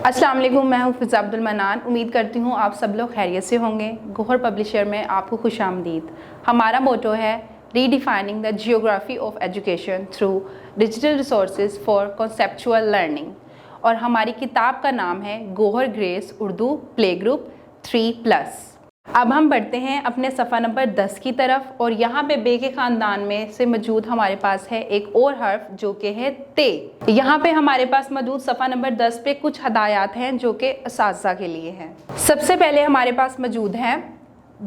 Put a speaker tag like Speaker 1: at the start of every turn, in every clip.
Speaker 1: अस्सलाम वालेकुम, मैं हूँ फिज़ा अब्दुल मनान। उम्मीद करती हूँ आप सब लोग खैरियत से होंगे। गौहर पब्लिशर में आपको खुशामदीद। हमारा मोटो है redefining the geography of education through digital resources for conceptual learning, और हमारी किताब का नाम है Gauhar grace Urdu play group 3+। अब हम बढ़ते हैं अपने सफ़ा नंबर 10 की तरफ, और यहाँ पे बे के ख़ानदान में से मौजूद हमारे पास है एक और हर्फ जो कि है ते। यहाँ पे हमारे पास मौजूद सफ़ा नंबर 10 पे कुछ हदायत हैं जो कि असातिज़ा के लिए हैं। सबसे पहले हमारे पास मौजूद हैं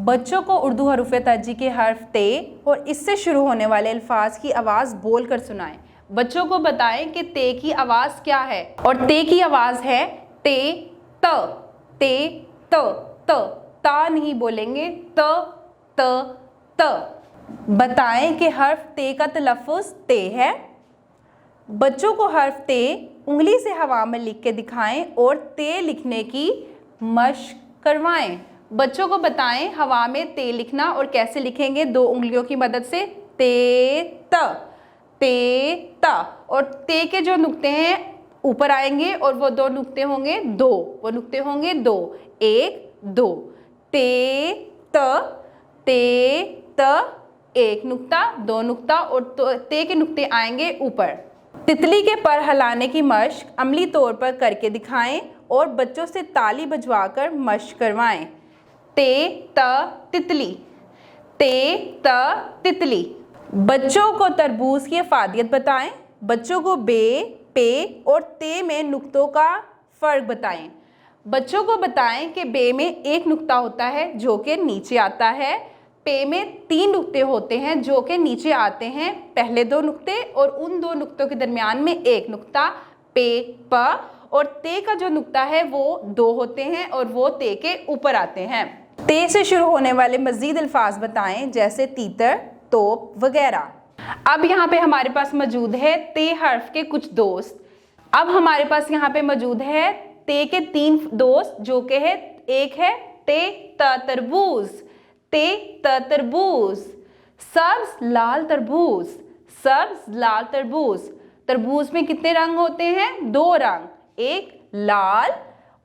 Speaker 1: बच्चों को उर्दू हरूफ तर्जी के हर्फ ते और इससे शुरू होने वाले अल्फाज की आवाज़ बोल कर सुनाएं। बच्चों को बताएं कि ते की आवाज़ क्या है, और ते की आवाज़ है ते त, ते त, त ता नहीं बोलेंगे, त त त। बताएं कि हर्फ ते का तलफ़्फ़ुज़ ते है। बच्चों को हर्फ ते उंगली से हवा में लिख के दिखाएं और ते लिखने की मशक करवाएं। बच्चों को बताएं हवा में ते लिखना और कैसे लिखेंगे, 2 उंगलियों की मदद से, ते त, ते त। और ते के जो नुक्ते हैं ऊपर आएंगे और वो 2 नुक्ते होंगे 2, वो नुक्ते होंगे 2, 1 2। ते त, ते त, 1 नुक्ता 2 नुक्ता, और ते के नुक्ते आएंगे ऊपर। तितली के पर हिलाने की मशक अमली तौर पर करके दिखाएं और बच्चों से ताली बजवाकर मशक करवाएं। ते त तितली, ते त तितली। बच्चों को तरबूज की अफादियत बताएं। बच्चों को बे, पे और ते में नुक्तों का फ़र्क बताएं। बच्चों को बताएं कि बे में 1 नुक्ता होता है जो कि नीचे आता है, पे में 3 नुक्ते होते हैं जो कि नीचे आते हैं, पहले 2 नुक्ते और उन 2 नुक्तों के दरमियान में 1 नुक्ता, पे प। और ते का जो नुक्ता है वो 2 होते हैं और वो ते के ऊपर आते हैं। ते से शुरू होने वाले मज़ीद अल्फाज बताएं, जैसे तीतर, तोप वगैरह। अब यहाँ पे हमारे पास मौजूद है ते हर्फ के कुछ दोस्त। अब हमारे पास यहाँ पे मौजूद है ते के 3 दोस्त जो कि है, एक है ते त तरबूज, ते त तरबूज। सब्ज लाल तरबूज, सब्ज लाल तरबूज। तरबूज में कितने रंग होते हैं? 2 रंग, एक लाल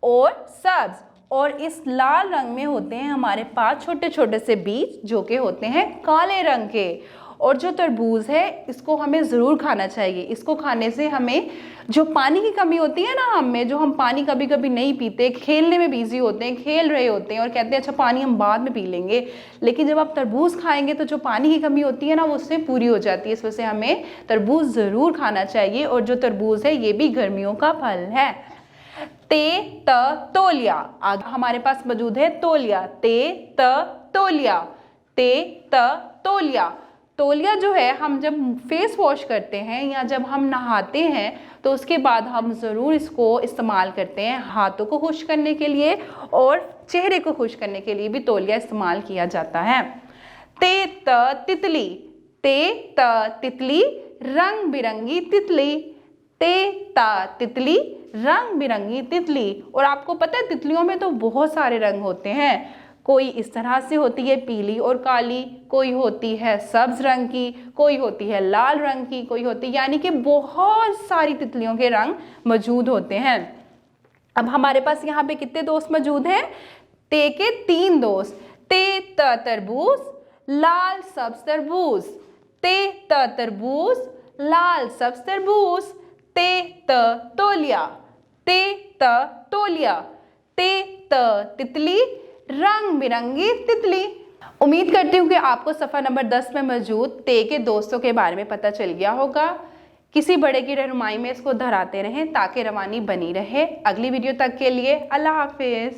Speaker 1: और सब्ज। और इस लाल रंग में होते हैं हमारे पास छोटे छोटे से बीज जो कि होते हैं काले रंग के। और जो तरबूज है इसको हमें ज़रूर खाना चाहिए। इसको खाने से हमें जो पानी की कमी होती है ना हम में, जो हम पानी कभी कभी नहीं पीते, खेलने में बिजी होते हैं, खेल रहे होते हैं और कहते हैं अच्छा पानी हम बाद में पी लेंगे, लेकिन जब आप तरबूज खाएंगे तो जो पानी की कमी होती है ना वो उससे पूरी हो जाती है। इस वजह से हमें तरबूज ज़रूर खाना चाहिए। और जो तरबूज है ये भी गर्मियों का फल है। ते त तौलिया, आगे हमारे पास मौजूद है तौलिया, ते त तौलिया, ते त तौलिया। तौलिया जो है हम जब फेस वॉश करते हैं या जब हम नहाते हैं तो उसके बाद हम ज़रूर इसको इस्तेमाल करते हैं। हाथों को खुश्क करने के लिए और चेहरे को खुश्क करने के लिए भी तौलिया इस्तेमाल किया जाता है। ते त तितली, ते त तितली रंग बिरंगी तितली, ते त तितली रंग बिरंगी तितली। और आपको पता है तितलियों में तो बहुत सारे रंग होते हैं। कोई इस तरह से होती है पीली और काली, कोई होती है सब्ज रंग की, कोई होती है लाल रंग की, कोई होती, यानी कि बहुत सारी तितलियों के रंग मौजूद होते हैं। अब हमारे पास यहाँ पे कितने दोस्त मौजूद हैं? ते के 3 दोस्त, ते त तरबूज, लाल सब्ज तरबूज, ते त तरबूज, लाल सब्ज तरबूज, ते त तौलिया, ते त तौलिया, ते त तितली रंग बिरंगी तितली। उम्मीद करती हूँ कि आपको सफ़ा नंबर 10 में मौजूद ते के दोस्तों के बारे में पता चल गया होगा। किसी बड़े की रहनुमाई में इसको दोहराते रहें ताकि रवानी बनी रहे। अगली वीडियो तक के लिए अल्लाह हाफिज़।